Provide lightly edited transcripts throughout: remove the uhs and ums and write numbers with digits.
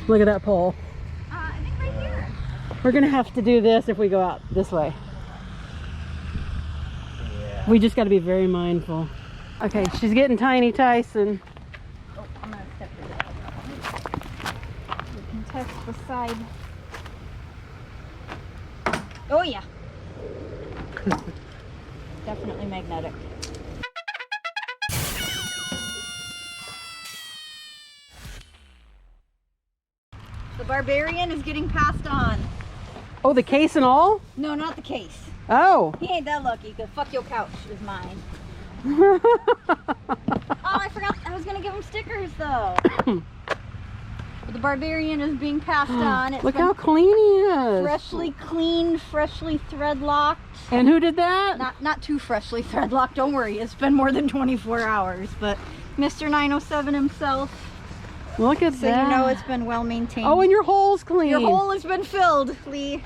Look at that pole. I think right here. We're gonna have to do this if we go out this way. Yeah. We just got to be very mindful. Okay, she's getting tiny, Tyson. Oh, I'm gonna step here. You can test the side. Oh yeah. Definitely magnetic. The Barbarian is getting passed on. Oh, the case and all? No, not the case. Oh. He ain't that lucky, because fuck your couch is mine. Oh, I forgot. I was going to give him stickers, though. But the Barbarian is being passed on. It's Look how clean he is. freshly cleaned, freshly thread locked. And who did that? Not too freshly thread locked, don't worry. It's been more than 24 hours. But Mr. 907 himself. Look at So that. you know it's been well maintained. Oh, and your hole's clean. Your hole has been filled, Lee.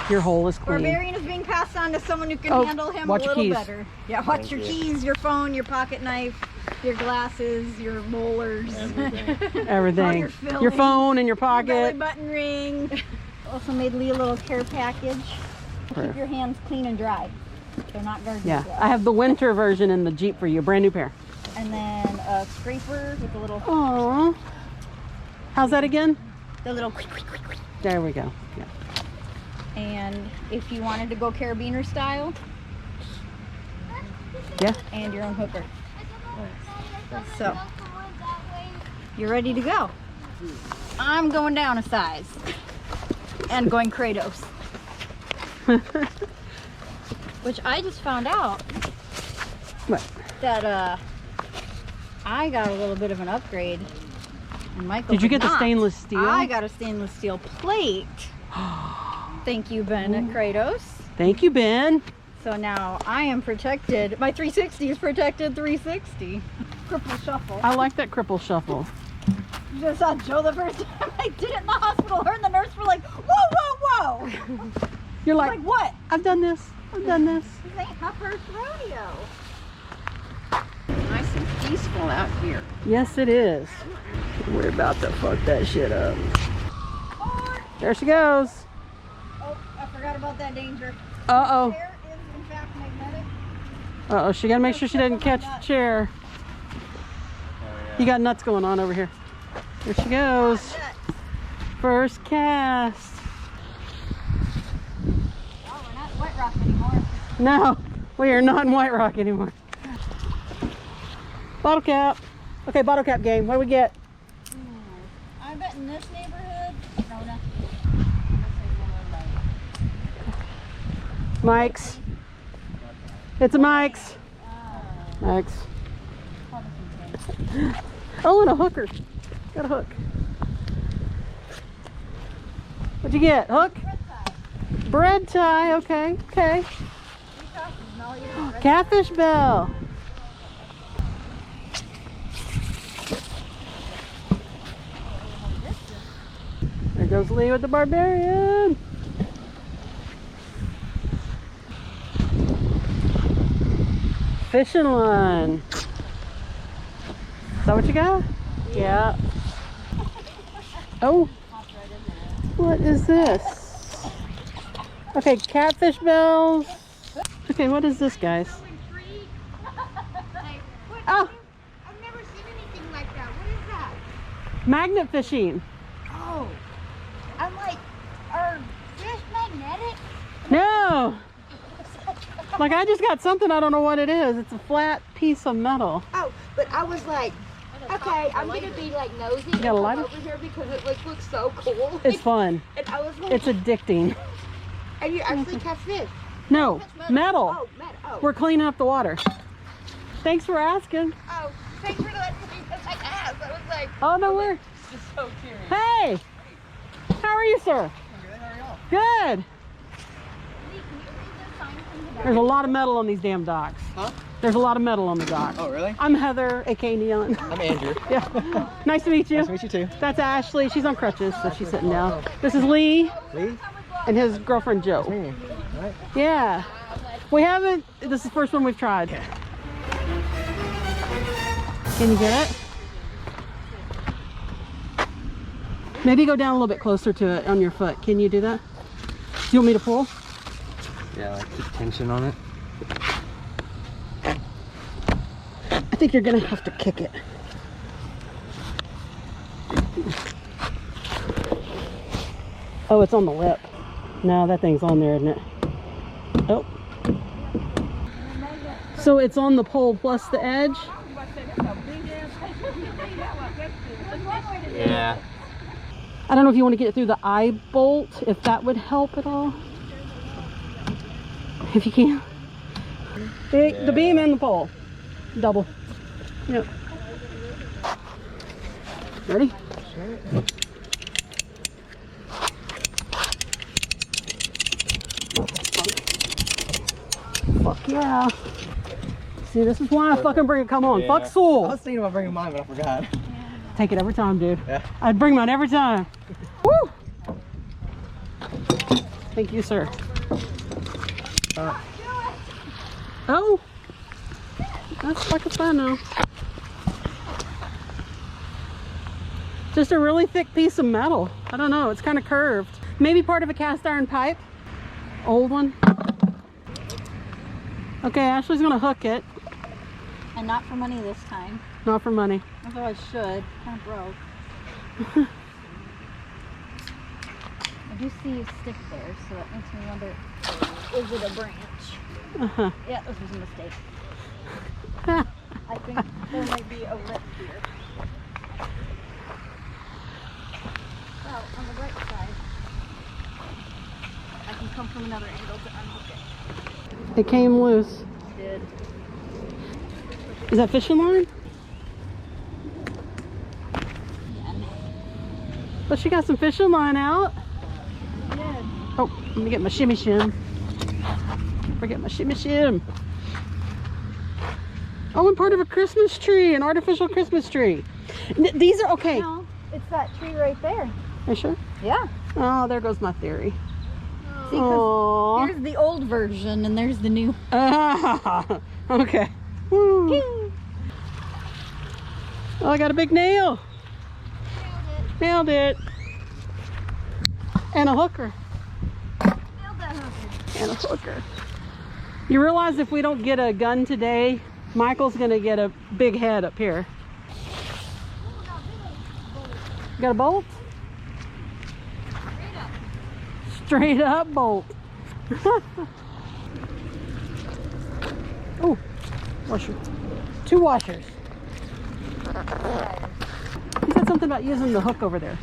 Your hole is clean. Barbarian is being passed on to someone who can handle him a watch your little keys. better. Yeah, watch your keys, your phone, your pocket knife, your glasses, your molars. Everything. All your fillings, your phone in your your belly pocket. button ring. Also made Lee a little care package. Keep your hands clean and dry. They're not garbage. Yeah, yet. I have the winter version in the Jeep for you. Brand new pair. And then a scraper with a little. Aww. How's that again? The little. There we go. Yeah. And if you wanted to go carabiner style. Yeah. And your own hooker. So, you're ready to go. I'm going down a size. And going Kratos. Which I just found out What? that I got a little bit of an upgrade. And Michael Did you did get the not. stainless steel? I got a stainless steel plate. Thank you, Ben at Kratos. Thank you, Ben. So now I am protected. My 360 is protected 360. Cripple shuffle. I like that cripple shuffle. You just saw Joe the first time I did it in the hospital. Her and the nurse were like, whoa, whoa, whoa. You're like, like, what? I've done this. I've done this. This ain't my first rodeo. Nice and peaceful out here. Yes, it is. We're about to fuck that shit up. There she goes. Oh, I forgot about that danger. Uh-oh. Chair is in fact magnetic. Uh-oh, she gotta make sure she doesn't catch the chair. You got nuts going on over here. There she goes. First cast. Oh, we're not White Rock anymore. No, we are not in White Rock anymore. Bottle cap. Okay, bottle cap game. What do we get? I bet in this neighborhood, no, no. Mike's. It's a Mike's. Mike's. Oh, and a hooker. Got a hook. What'd you get? Hook? Bread tie. Okay. Okay. Catfish bell. There goes Lee with the Barbarian. Fishing line. Is that what you got? Yeah. Oh. What is this? Okay, catfish bells. Okay, what is this, guys? Oh, I've never seen anything like that. What is that? magnet fishing. Oh, I'm like, are fish magnetic? No. Like, I just got something, I don't know what it is. It's a flat piece of metal. Oh, but I was like, okay, I'm gonna be like nosy and got a come lighter? over here because it looks so cool. It's fun. And I was like, It's addicting. and you actually catch fish. No, metal. Oh, metal. Oh, We're cleaning up the water. Thanks for asking. oh, thanks for letting me because I asked. I was like, Oh, no, we're... Just so curious. Hey! How are you, sir? Good, how are y'all? Good. There's a lot of metal on these damn docks. Huh? There's a lot of metal on the docks. Oh, really? I'm Heather, aka Neon. I'm Andrew. Yeah. Nice to meet you. Nice to meet you too. That's Ashley. She's on crutches, so she's sitting down. This is Lee Lee? and his girlfriend Joe. Me. All right. Yeah. We haven't, this is the first one we've tried. Can you get it? Maybe go down a little bit closer to it on your foot. Can you do that? Do you want me to pull? Yeah, like keep tension on it. I think you're gonna have to kick it. Oh, it's on the lip. No, that thing's on there, isn't it? Oh. So it's on the pole plus the edge? Yeah. I don't know if you want to get it through the eye bolt, if that would help at all. If you can. The beam and the pole. Double. Yep. Ready? Sure. Fuck yeah. See, this is why I fucking bring it. Come on. Fuck Soul. I was thinking about bringing mine, but I forgot. Take it every time, dude. Yeah. I'd bring mine every time. Woo! Thank you, sir. Oh! That's fucking fun now. Just a really thick piece of metal. I don't know, it's kind of curved. Maybe part of a cast iron pipe. Old one. Okay, Ashley's gonna hook it. And not for money this time. Not for money. Although I should. Kind of broke. I do see a stick there, so that makes me wonder, is it a branch? Uh-huh. Yeah, this was a mistake. I think there might be a lip here. Well, on the right side, I can come from another angle to unhook it. It came loose. Did. Is that fishing line? Again. But she got some fishing line out. Did. Oh, let me get my shimmy shim. Forget my shimmy shim. Oh, and part of a Christmas tree, an artificial Christmas tree. These are okay. No, it's that tree right there. Are you sure? Yeah. Oh, there goes my theory. See, 'cause Aww. here's the old version and there's the new. Ah, okay. Woo. Oh, I got a big nail. Nailed it. And a hooker. And a hooker. You realize if we don't get a gun today, Michael's gonna get a big head up here. Got a bolt? Straight up bolt. Oh, washer. 2 washers. He said something about using the hook over there.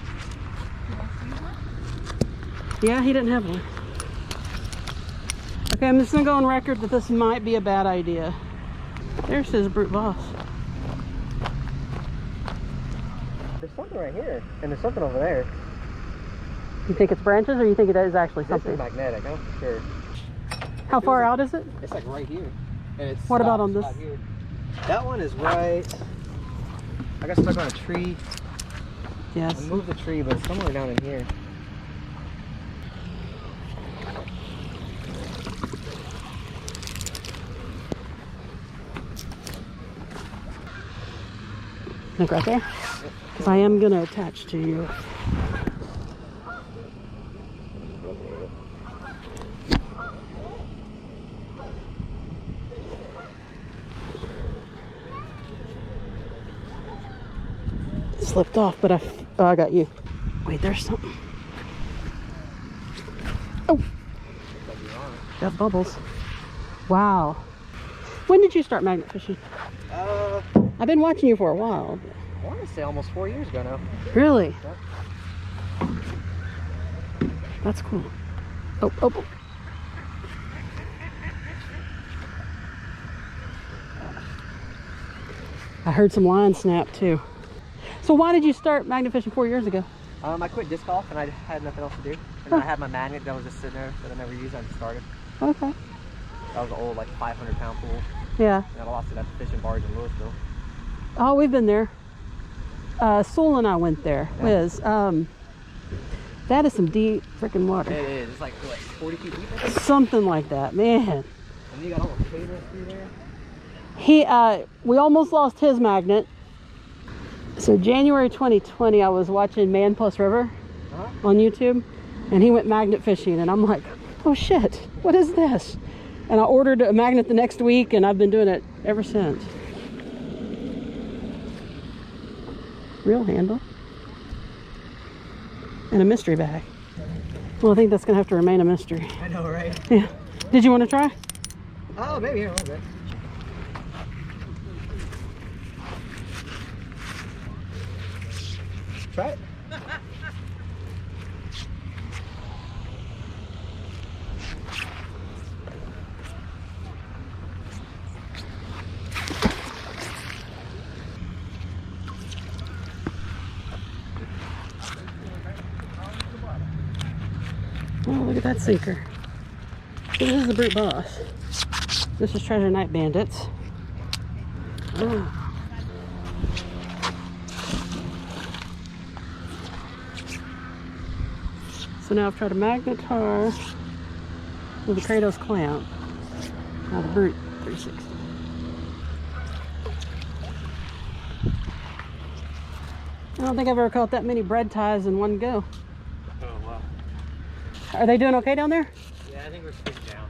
Yeah, he didn't have one. Okay, I'm just gonna go on record that this might be a bad idea. There's his brute boss. There's something right here, and there's something over there. You think it's branches, or you think it is actually This something? is magnetic, I'm sure. How far out is it? It's like right here. And it's What about on this? here. That one is right. I got stuck on a tree. Yes. I moved the tree, but it's somewhere down in here. Look right there. Because I am gonna attach to you. Slipped off, but I got you. Wait, there's something. Oh, got bubbles. Wow. When did you start magnet fishing? I've been watching you for a while. I want to say almost 4 years ago now. Really? Yeah. That's cool. Oh, oh, oh. I heard some line snap too. So why did you start magnet fishing 4 years ago? I quit disc golf and I had nothing else to do. And then I had my magnet that was just sitting there that I never used. I just started. Okay. That was an old like 500-pound pool. Yeah. And I lost it at the fishing barge in Louisville. Oh, we've been there. Sewell and I went there. Yeah. Wiz. That is some deep freaking water. It is. It's like what, 40 feet deep, I think? Something like that, man. And you got all the cables through there. We almost lost his magnet. So January 2020, I was watching Man Plus River on YouTube, and he went magnet fishing, and I'm like, oh shit, what is this? And I ordered a magnet the next week, and I've been doing it ever since. Real handle. And a mystery bag. Well, I think that's gonna have to remain a mystery. I know, right? Yeah. Did you want to try? Oh, maybe here a little bit. Try it. Oh, look at that sinker. This is the Brute Boss. This is Treasure Night Bandits. Oh. So now I've tried a Magnetar with a Kratos clamp. Now the Brute 360. I don't think I've ever caught that many bread ties in one go. Oh, wow. Are they doing okay down there? Yeah, I think we're scooped down.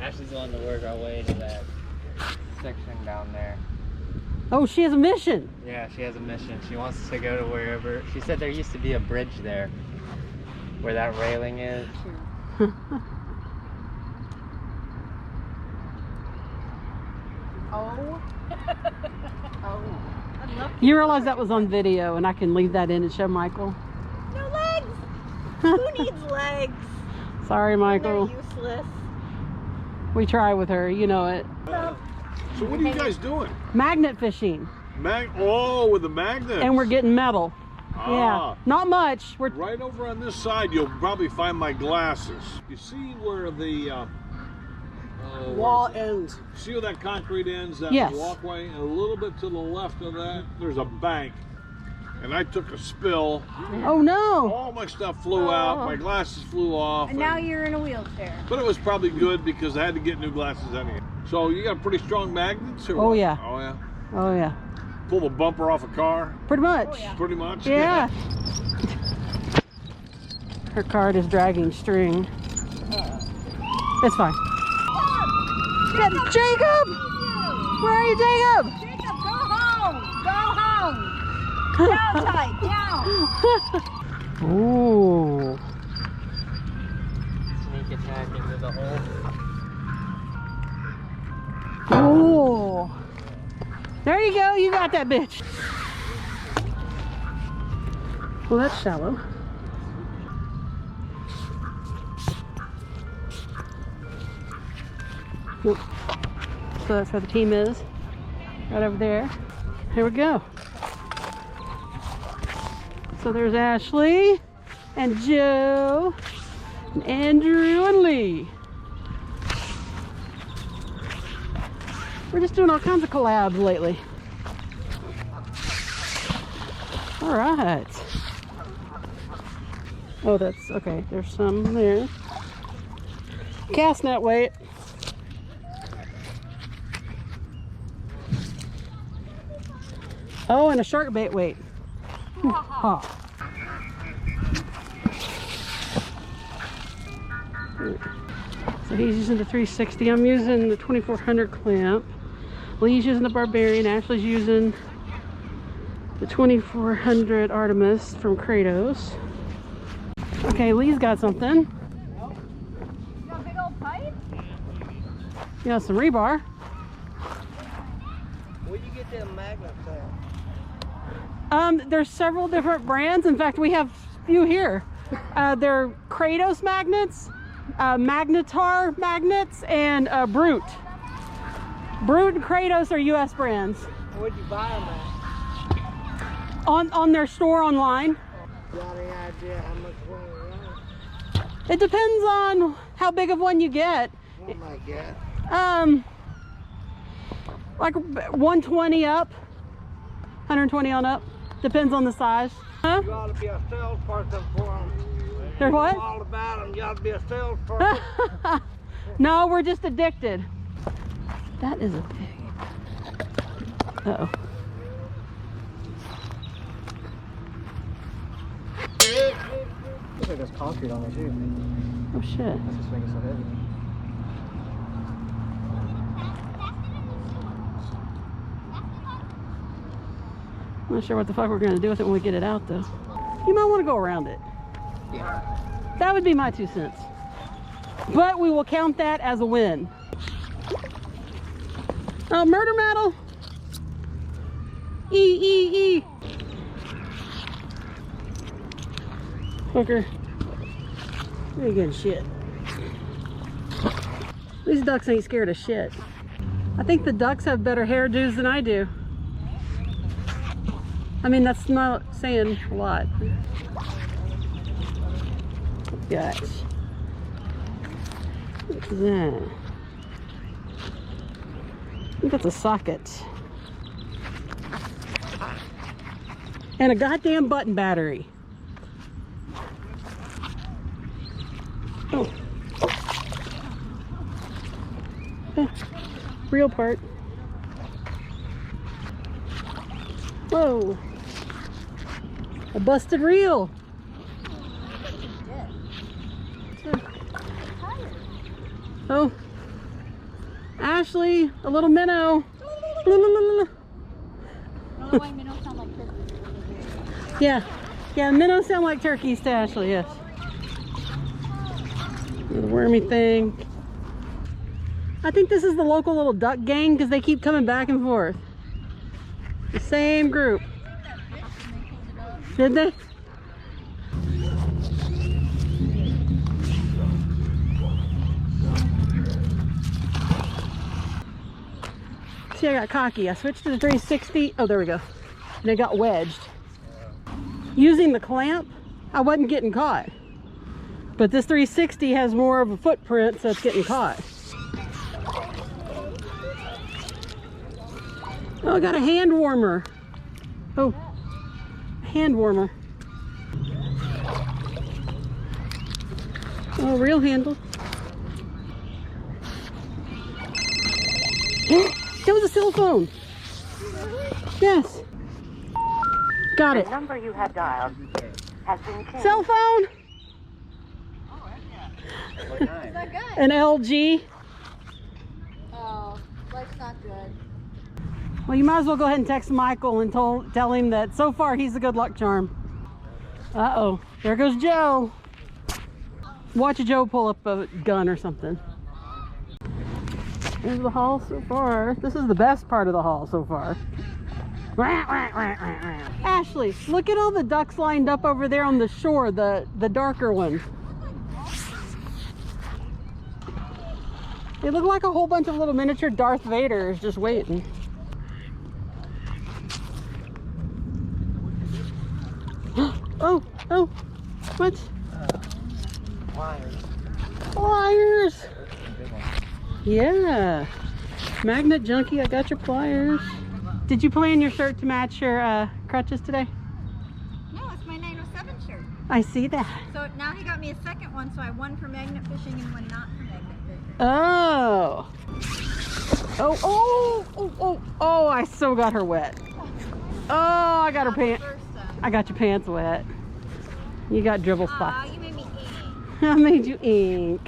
Ashley's going to work our way to that section down there. Oh, she has a mission. Yeah, she has a mission. She wants to go to wherever. She said there used to be a bridge there where that railing is. Oh. Oh. You realize that was on video, and I can leave that in and show Michael. No legs. Who needs legs? Sorry, Michael. They're useless. We try with her, you know it. So what are you guys doing? Magnet fishing, Oh, with the magnets. and we're getting metal. Ah. Yeah, not much. We're Right over on this side, you'll probably find my glasses. You see where the wall ends. see where that concrete ends, that Yes. walkway? And a little bit to the left of that, there's a bank. And I took a spill. Oh no! All my stuff flew out. My glasses flew off. And now you're in a wheelchair. But it was probably good because I had to get new glasses anyway. So you got pretty strong magnets? Or Oh, what? yeah. Oh yeah. Oh yeah, Pull the bumper off a car? pretty much. Pretty much? Yeah. Her cart is dragging string. It's fine. Jacob! Where are you, Jacob? Jacob, go home. Go home. Down tight, down. Ooh. Sneak attack into the hole. Ooh. There you go. You got that bitch. Well, that's shallow. Nope. So that's where the team is. Right over there. Here we go. So there's Ashley and Joe and Andrew and Lee. We're just doing all kinds of collabs lately. All right. Oh, that's okay. There's some there. Cast net weight. Oh, and a shark bait weight. Huh. So he's using the 360. I'm using the 2400 clamp. Lee's using the Barbarian. Ashley's using the 2400 Artemis from Kratos. Okay, Lee's got something. You got a big old pipe? You got some rebar. Where'd you get them magnets at? There's several different brands. In fact, we have a few here. They're Kratos magnets, Magnetar magnets, and Brute. Brute and Kratos are U.S. brands. Where'd you buy them at? On their store online. Got any idea how much one it It depends on how big of one you get. What am I get? Like 120 up, 120 on up. Depends on the size. Huh? You ought to be a salesperson for them. They're what? All about them. You ought to be a salesperson. No, we're just addicted. That is a pig. Uh-oh. there's concrete on there too. Oh shit. That's what's making it so heavy. I'm not sure what the fuck we're gonna do with it when we get it out though. You might want to go around it. Yeah. That would be my 2 cents. But we will count that as a win. Oh, murder metal! E. Hooker. You're getting shit. These ducks ain't scared of shit. I think the ducks have better hairdos than I do. I mean, that's not saying a lot. Gosh. What's that? I think that's a socket. And a goddamn button battery. Oh. Real part. Whoa. A busted reel. Oh. Ashley, a little minnow. Yeah. Yeah, minnows sound like turkeys to Ashley, yes. The wormy thing. I think this is the local little duck gang because they keep coming back and forth. The same group. Did they? See, I got cocky. I switched to the 360. Oh, there we go. And I got wedged. Using the clamp, I wasn't getting caught. But this 360 has more of a footprint, so it's getting caught. Oh, I got a hand warmer. Oh, hand warmer. Oh, reel handle. It was a cell phone. Yes. Got it. The number you have dialed has been changed. Cell phone. An LG. Oh, life's not good. Well, you might as well go ahead and text Michael and tell him that so far he's a good luck charm. Uh-oh. There goes Joe. Watch Joe pull up a gun or something. Here's the haul so far. This is the best part of the haul so far. Ashley, look at all the ducks lined up over there on the shore, the darker ones. They look like a whole bunch of little miniature Darth Vaders just waiting. Oh, what? Pliers. Pliers! Yeah. Magnet junkie, I got your pliers. Did you plan your shirt to match your crutches today? No, it's my 907 shirt. I see that. So now he got me a second one, so I have one for magnet fishing and one not for magnet fishing. Oh. Oh, I so got her wet. Oh, I got her pants. I got your pants wet. You got dribble spots. Aw, you made me ink. I made you ink.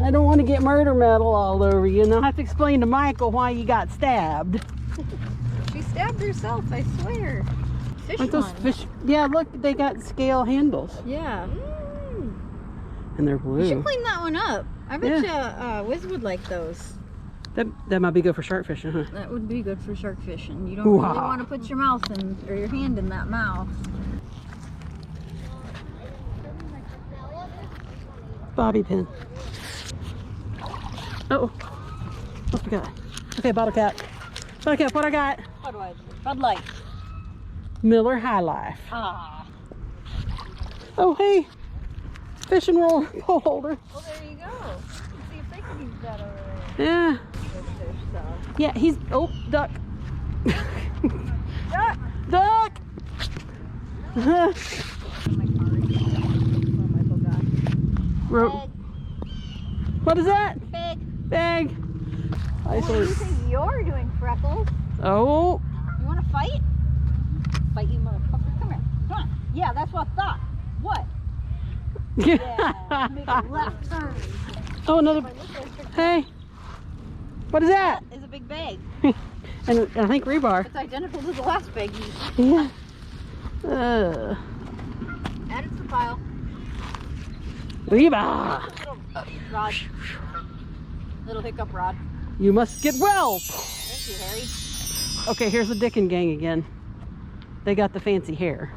I don't want to get murder metal all over you, and I'll have to explain to Michael why you got stabbed. She stabbed herself, I swear. Fish Aren't those ones. fish? Yeah, look, they got scale handles, Yeah. and they're You blue. should clean that one up. I bet you Wiz would like those. That might be good for shark fishing, huh? That would be good for shark fishing. You don't really Wow. want to put your mouth in, or your hand in that mouth. Bobby pin. Oh, what we got? Okay, bottle cap. Bottle cap, what I got? Bud Light. Miller High Life. Ah. Oh, hey, fishing roll pole holder. Well, there you go. Let's see if they can use that over there. Yeah. Fish stuff. Yeah, he's, oh, duck. Duck! Duck! Rope. What is that? Big. Bag. I What do you think you're doing, Freckles? Oh, You want to fight? Fight, you motherfucker. Come here. Come on. Yeah, that's what I thought. What? Yeah, make a left turn. Oh, another. Hey, what is that? That is a big bag. And I think rebar. It's identical to the last bag you used. Yeah. Add it to the pile. Rebar. Little rod. Little hiccup rod. You must get well. Thank you, Harry. Okay, here's the Dickin gang again. They got the fancy hair.